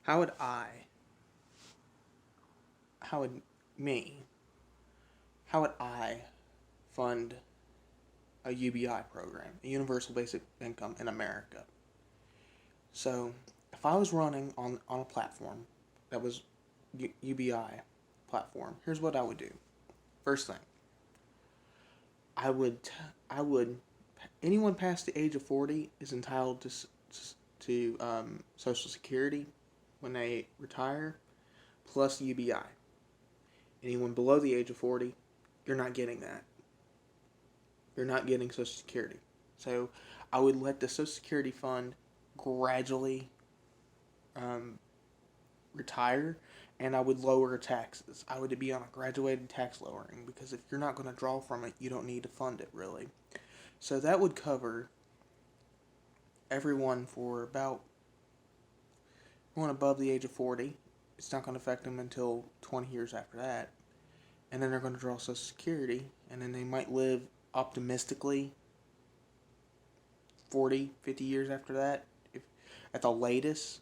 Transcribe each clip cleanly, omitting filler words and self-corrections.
How would I, how would me, how would I fund a UBI program, a Universal Basic Income in America? So, if I was running on a platform that was UBI platform, here's what I would do. First thing, I would, I would, anyone past the age of 40 is entitled to Social Security when they retire, plus UBI. Anyone below the age of 40, you're not getting that. You're not getting Social Security. So I would let the Social Security fund gradually um, retire, and I would lower taxes. I would be on a graduated tax lowering because if you're not going to draw from it, you don't need to fund it really. So that would cover everyone for about everyone above the age of 40. It's not going to affect them until 20 years after that. And then they're going to draw Social Security, and then they might live optimistically 40, 50 years after that, if at the latest.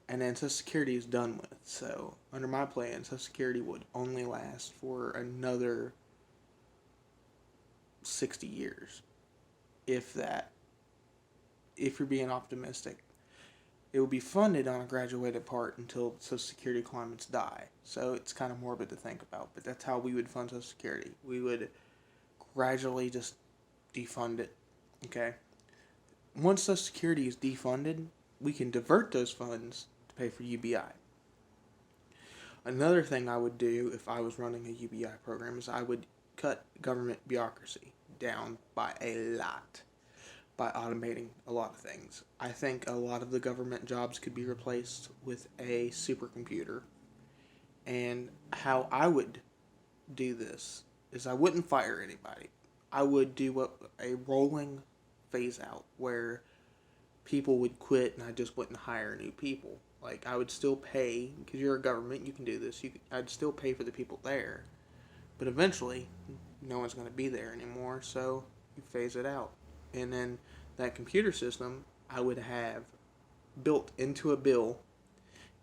And then Social Security is done with. So, under my plan, Social Security would only last for another 60 years, if that, if you're being optimistic. It will be funded on a graduated part until Social Security claimants die. So it's kind of morbid to think about, but that's how we would fund Social Security. We would gradually just defund it. Okay. Once Social Security is defunded, we can divert those funds to pay for UBI. Another thing I would do if I was running a UBI program is I would cut government bureaucracy down by a lot by automating a lot of things. I think a lot of the government jobs could be replaced with a supercomputer. And how I would do this is I wouldn't fire anybody. I would do a rolling phase out where people would quit and I just wouldn't hire new people. Like I would still pay because you're a government, you can do this. I'd still pay for the people there, but eventually, no one's going to be there anymore. So you phase it out, and then that computer system I would have built into a bill.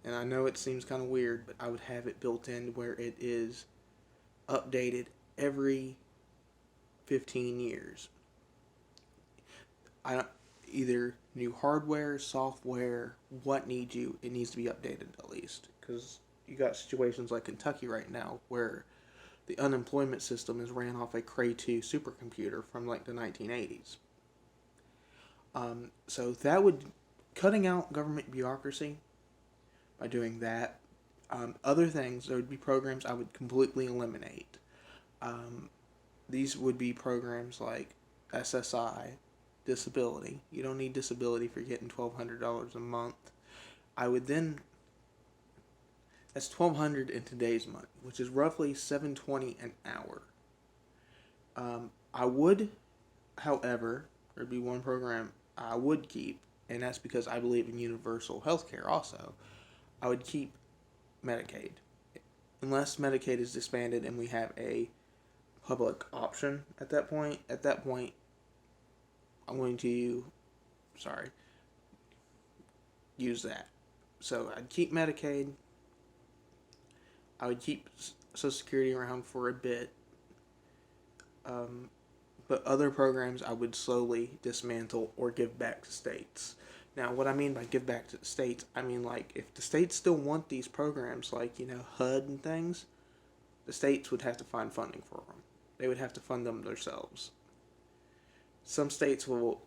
And I know it seems kind of weird, but I would have it built in where it is updated every 15 years. I either new hardware, software, what needs you, it needs to be updated at least. Because you got situations like Kentucky right now where the unemployment system is ran off a Cray 2 supercomputer from like the 1980s. So that would, cutting out government bureaucracy by doing that. Other things, there would be programs I would completely eliminate. Um, these would be programs like SSI, disability. You don't need disability for getting $1,200 a month. I would then, that's $1,200 in today's money, which is roughly $7.20 an hour. I would, however, there'd be one program I would keep, and that's because I believe in universal health care also. I would keep Medicaid. Unless Medicaid is disbanded and we have a public option at that point, I'm going to, sorry, use that. So I'd keep Medicaid. I would keep Social Security around for a bit. But other programs I would slowly dismantle or give back to states. Now, what I mean by give back to the states, I mean like if the states still want these programs, like HUD and things, the states would have to find funding for them. They would have to fund them themselves. Some states will,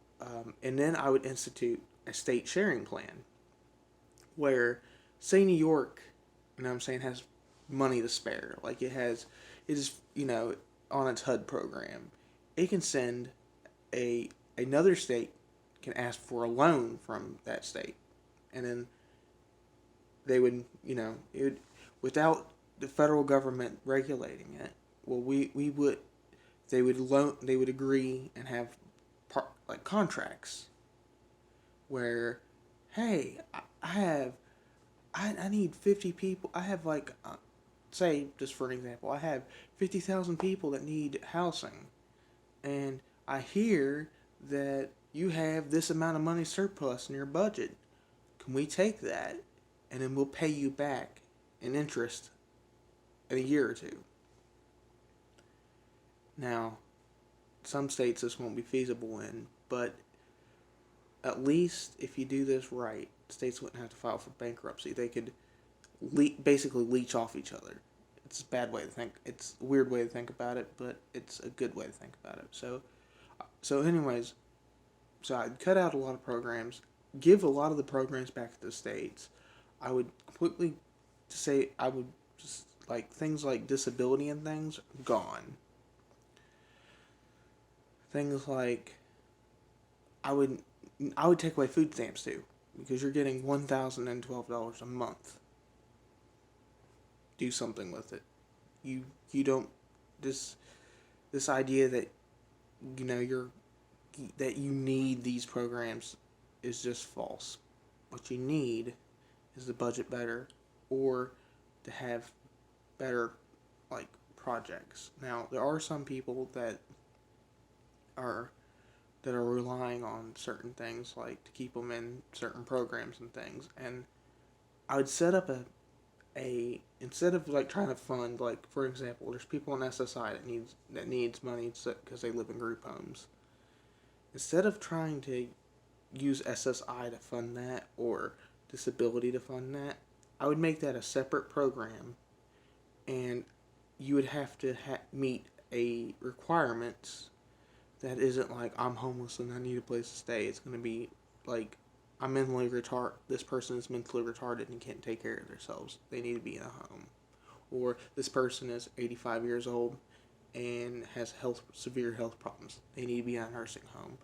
and then I would institute a state sharing plan, where, say New York, I'm saying, has money to spare, like it is on its HUD program, it can send another state can ask for a loan from that state, and then they would it would, without the federal government regulating it. Well, we would they would agree and have like contracts where, hey, I need 50 people. I have like say, just for an example, I have 50,000 people that need housing, and I hear that you have this amount of money surplus in your budget. Can we take that and then we'll pay you back in interest in a year or two. Now, some states this won't be feasible in, but at least if you do this right, states wouldn't have to file for bankruptcy. They could basically leech off each other. It's a bad way to think. It's a weird way to think about it, but it's a good way to think about it. Anyways, I'd cut out a lot of programs, give a lot of the programs back to the states. I would completely say I would just like things like disability and things gone. Things like I would take away food stamps too, because you're getting $1,012 a month. Do something with it. You don't this idea that that you need these programs is just false. What you need is to budget better, or to have better like projects. Now there are some people that are relying on certain things like to keep them in certain programs and things, and I would set up a instead of like trying to fund, like for example, there's people in SSI that needs money because they live in group homes. Instead of trying to use SSI to fund that or disability to fund that, I would make that a separate program, and you would have to meet a requirements that isn't like I'm homeless and I need a place to stay. It's going to be like I'm mentally retarded. This person is mentally retarded and can't take care of themselves. They need to be in a home. Or this person is 85 years old and has severe health problems. They need to be in a nursing home.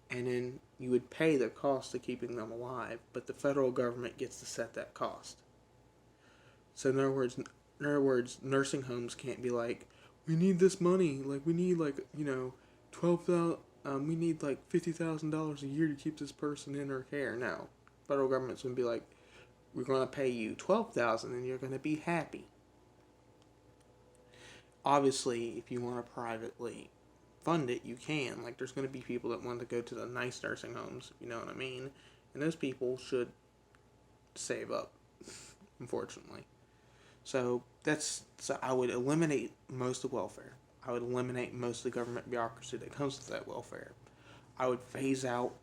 And then you would pay the cost of keeping them alive, but the federal government gets to set that cost. So in other words, nursing homes can't be like, we need this money, like we need like 12,000. We need like $50,000 a year to keep this person in our care. No, federal government's gonna be like, we're gonna pay you $12,000 and you're gonna be happy. Obviously, if you want to privately fund it, you can. Like, there's gonna be people that want to go to the nice nursing homes. You know what I mean? And those people should save up, unfortunately. So I would eliminate most of welfare. I would eliminate most of the government bureaucracy that comes with that welfare. I would phase out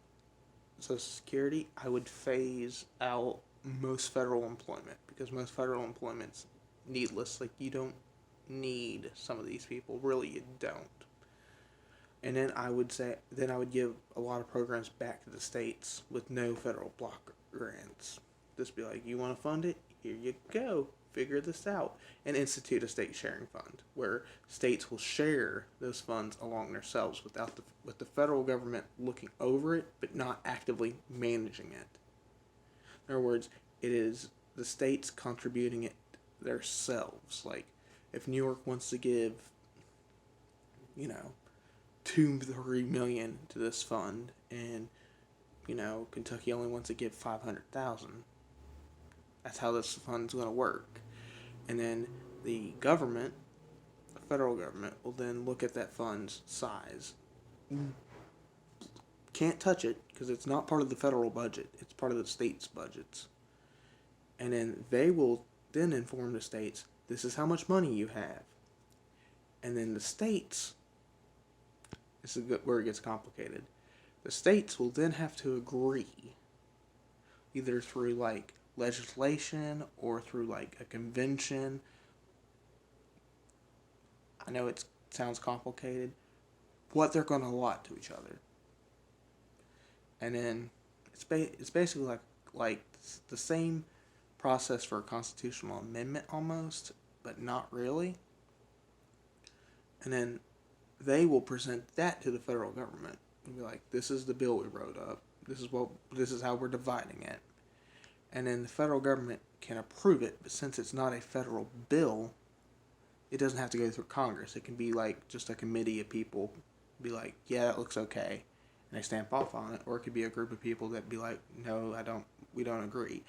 Social Security. I would phase out most federal employment, because most federal employment's needless. Like, you don't need some of these people. Really, you don't. And then I would give a lot of programs back to the states with no federal block grants. Just be like, you want to fund it? Here you go. Figure this out, and institute a state sharing fund where states will share those funds along themselves with the federal government looking over it but not actively managing it. In other words, it is the states contributing it themselves. Like, if New York wants to give 2-3 million to this fund, and Kentucky only wants to give 500,000, that's how this fund's going to work. And then the federal government, will then look at that fund's size. Can't touch it because it's not part of the federal budget. It's part of the state's budgets. And then they will then inform the states, this is how much money you have. And then the states, this is where it gets complicated. The states will then have to agree, either through like legislation or through like a convention. I know it sounds complicated, what they're going to allot to each other. And then it's basically like the same process for a constitutional amendment almost, but not really. And then they will present that to the federal government and be like, this is the bill we wrote up. This is how we're dividing it. And then the federal government can approve it, but since it's not a federal bill, it doesn't have to go through Congress. It can be like just a committee of people be like, yeah, that looks okay, and they stamp off on it. Or it could be a group of people that be like, no, we don't agree.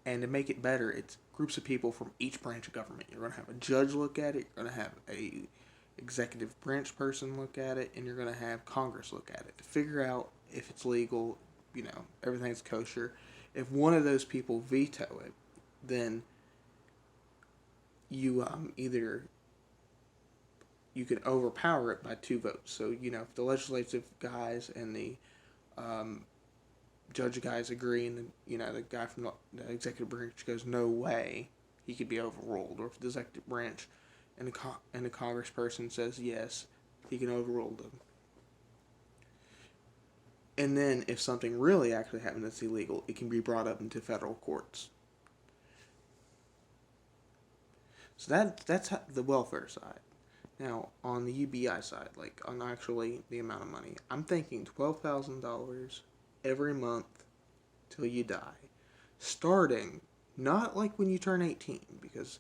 And to make it better, it's groups of people from each branch of government. You're going to have a judge look at it, you're going to have a executive branch person look at it, and you're going to have Congress look at it to figure out if it's legal, everything's kosher. If one of those people veto it, then you either you can overpower it by 2 votes. So if the legislative guys and the judge guys agree, and the guy from the executive branch goes no way, he could be overruled. Or if the executive branch and the congressperson says yes, he can overrule them. And then if something really actually happens that's illegal, it can be brought up into federal courts. So that's the welfare side. Now, on the UBI side, like on actually the amount of money, I'm thinking $12,000 every month till you die. Starting, not like when you turn 18, because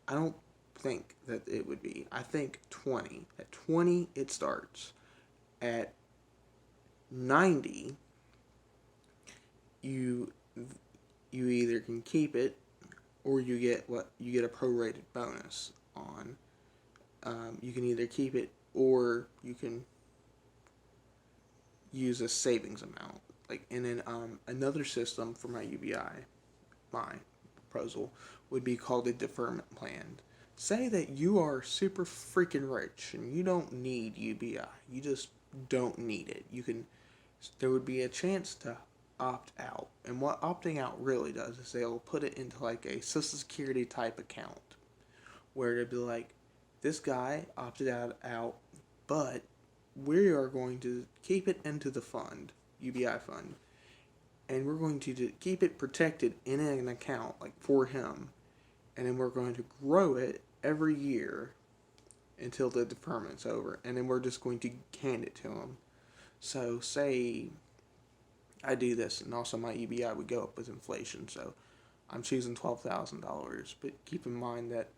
I don't think that it would be. I think 20. At 20, it starts. At 90, you either can keep it, or you get a prorated bonus on. You can either keep it, or you can use a savings amount. And then another system for my UBI, my proposal, would be called a deferment plan. Say that you are super freaking rich and you don't need UBI. You just don't need it. There would be a chance to opt out. And what opting out really does is they'll put it into like a Social Security type account, where it'd be like, this guy opted out, but we are going to keep it into the fund, UBI fund, and we're going to keep it protected in an account like for him, and then we're going to grow it every year until the deferment's over, and then we're just going to hand it to him. So say I do this, and also my UBI would go up with inflation, so I'm choosing $12,000, but keep in mind that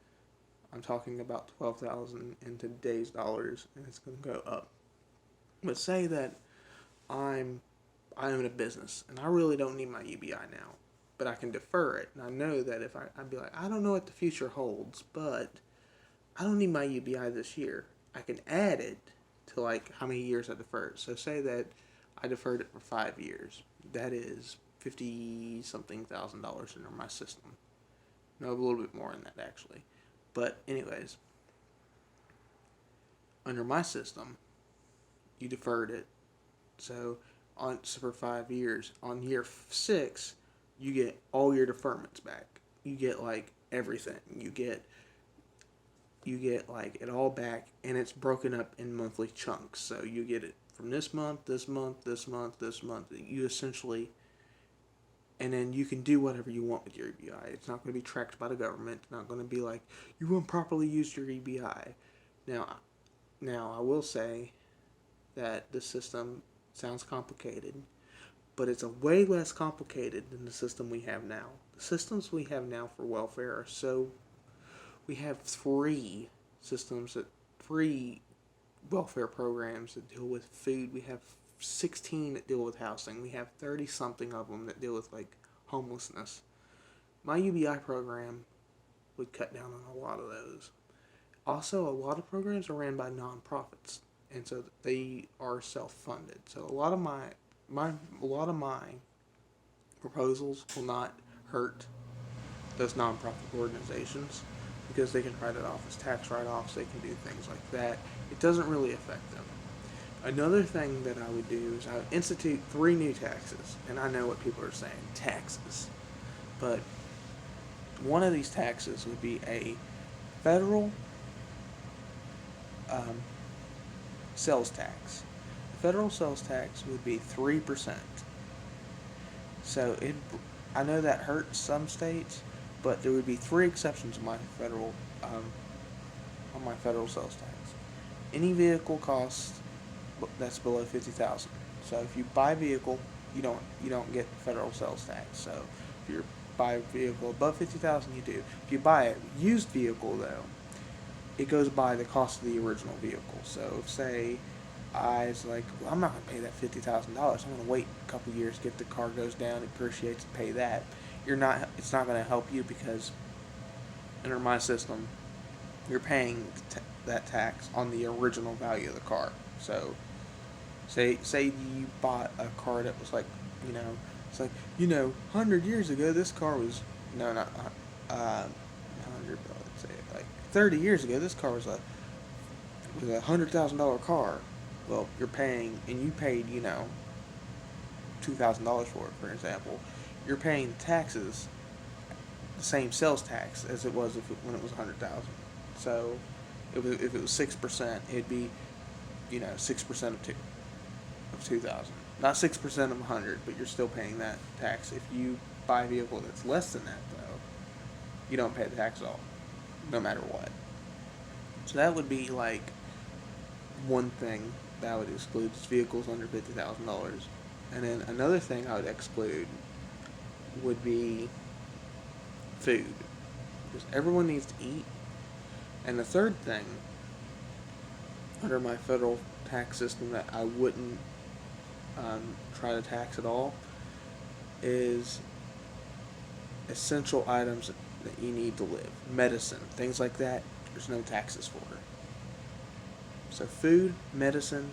I'm talking about $12,000 in today's dollars, and it's going to go up. But say that I own a business, and I really don't need my UBI now, but I can defer it, and I know that if I'd be like, I don't know what the future holds, but I don't need my UBI this year. I can add it to like how many years I deferred. So say that I deferred it for 5 years. That is $50-something thousand under my system. No, a little bit more than that actually. But anyways, under my system, you deferred it. So for 5 years. On year 6, you get all your deferments back. You get like everything. You get like it all back, and it's broken up in monthly chunks. So you get it from this month, this month, this month, this month. You essentially, and then you can do whatever you want with your EBI. It's not going to be tracked by the government. It's not going to be like, you improperly used your EBI. Now I will say that the system sounds complicated, but it's a way less complicated than the system we have now. The systems we have now for welfare are we have 3 welfare programs that deal with food. We have 16 that deal with housing. We have 30-something of them that deal with like homelessness. My UBI program would cut down on a lot of those. Also, a lot of programs are ran by nonprofits, and so they are self-funded. So a lot of my proposals will not hurt those nonprofit organizations, because they can write it off as tax write-offs. They can do things like that. It doesn't really affect them. Another thing that I would do is I would institute 3 new taxes. And I know what people are saying, taxes. But one of these taxes would be a federal sales tax. The federal sales tax would be 3%. So I know that hurts some states, but there would be 3 exceptions on my federal sales tax. Any vehicle cost that's below $50,000. So if you buy a vehicle, you don't get federal sales tax. So if you buy a vehicle above $50,000, you do. If you buy a used vehicle, though, it goes by the cost of the original vehicle. So if, say, I was like, well, I'm not going to pay that $50,000. I'm going to wait a couple years, get the car goes down, appreciates, and pay that. It's not going to help you, because under my system, you're paying that tax on the original value of the car. So say you bought a car that was like, it's like, 100 years ago this car was no, not 100, but let's say like 30 years ago, this car was $100,000 car. Well, you're paying, and you paid, $2,000 for it, for example. You're paying taxes, the same sales tax as it was when it was 100,000. So, if it was 6%, it'd be, 6% of 2,000. Not 6% of 100, but you're still paying that tax. If you buy a vehicle that's less than that, though, you don't pay the tax at all, no matter what. So that would be like one thing that I would exclude is vehicles under $50,000. And then another thing I would exclude would be food, because everyone needs to eat. And the third thing under my federal tax system that I wouldn't try to tax at all is essential items that you need to live, medicine, things like that. There's no taxes for. So food, medicine,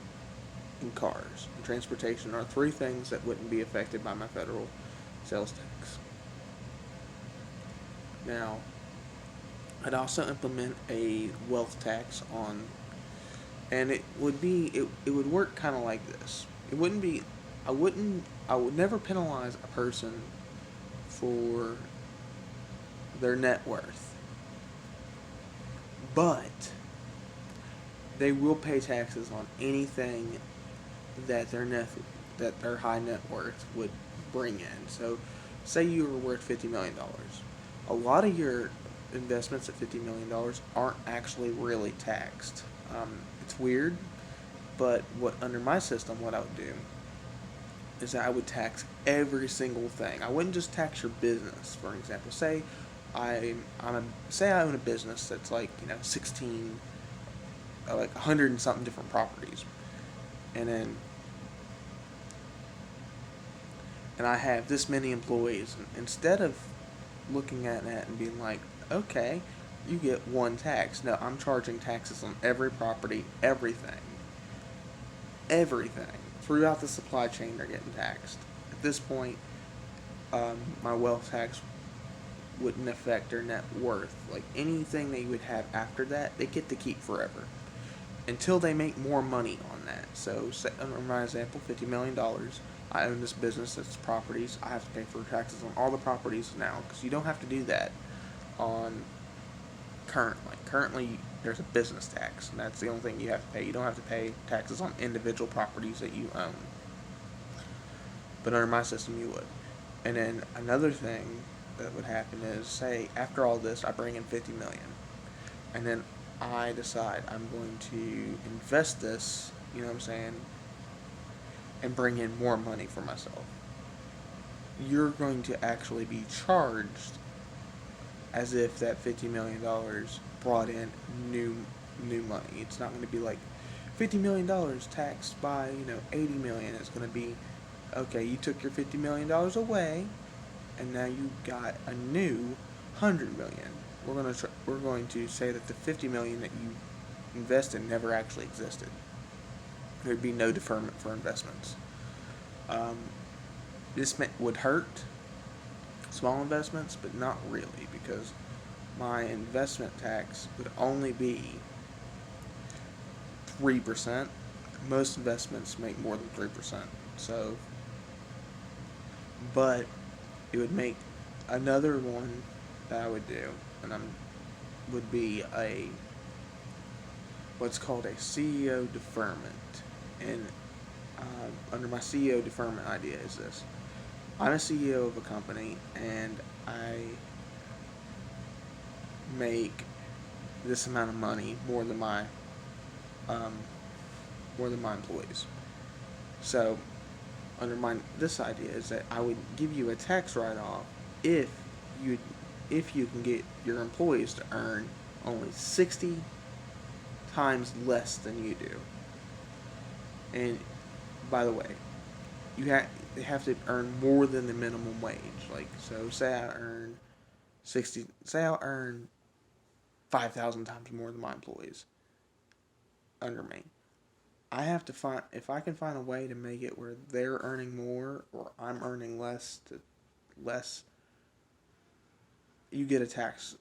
and cars and transportation are three things that wouldn't be affected by my federal sales tax. Now, I'd also implement a wealth tax on, and it would work kind of like this. It wouldn't be, I would never penalize a person for their net worth, but they will pay taxes on anything that their high net worth would bring in. So, say you were worth $50 million. A lot of your investments at $50 million aren't actually really taxed. It's weird, but under my system, what I would do is that I would tax every single thing. I wouldn't just tax your business. For example, say I own a business that's like 16, like 100 and something different properties, and then I have this many employees. And instead of looking at that and being like, okay, you get one tax. No, I'm charging taxes on every property, everything throughout the supply chain. They're getting taxed. At this point, my wealth tax wouldn't affect their net worth. Like anything they would have after that, they get to keep forever until they make more money on that. So, in my example, $50 million. I own this business that's properties. I have to pay for taxes on all the properties now, because you don't have to do that on currently. Currently, there's a business tax, and that's the only thing you have to pay. You don't have to pay taxes on individual properties that you own. But under my system, you would. And then another thing that would happen is, say, after all this, I bring in $50 million, and then I decide I'm going to invest this, you know what I'm saying, and bring in more money for myself. You're going to actually be charged as if that $50 million brought in new money. It's not going to be like $50 million taxed by, $80 million. It's going to be, okay, you took your $50 million away, and now you got a new $100 million. We're going to say that the $50 million that you invested never actually existed. There'd be no deferment for investments. This would hurt small investments, but not really, because my investment tax would only be 3%. Most investments make more than 3%. So, but it would make another one that I would do, and would be what's called a CEO deferment. And under my CEO deferment idea is this: I'm a CEO of a company, and I make this amount of money more than my employees. So under this idea is that I would give you a tax write-off if you can get your employees to earn only 60 times less than you do. And by the way, they have to earn more than the minimum wage. Like, so say I earn 5,000 times more than my employees under me. I have to find, if I can find a way to make it where they're earning more or I'm earning less you get a tax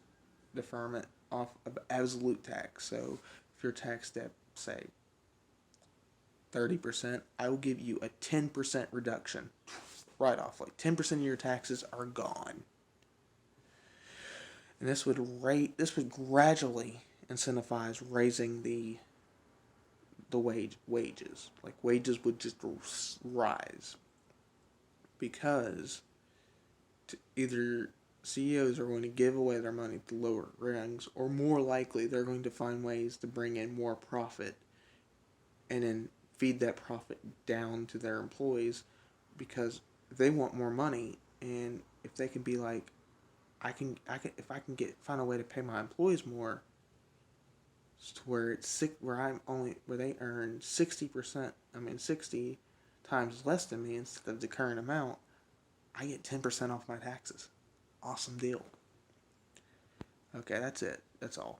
deferment off of absolute tax. So if you're taxed at, say, 30%, I will give you a 10% reduction right off. Like 10% of your taxes are gone. And this would gradually incentivize raising the wages. Like wages would just rise because either CEOs are going to give away their money to lower rungs, or more likely they're going to find ways to bring in more profit and then feed that profit down to their employees, because they want more money. And if they can be like, if I can find a way to pay my employees more, to where it's sick, where they earn 60%, 60 times less than me instead of the current amount, I get 10% off my taxes. Awesome deal. Okay, that's it. That's all.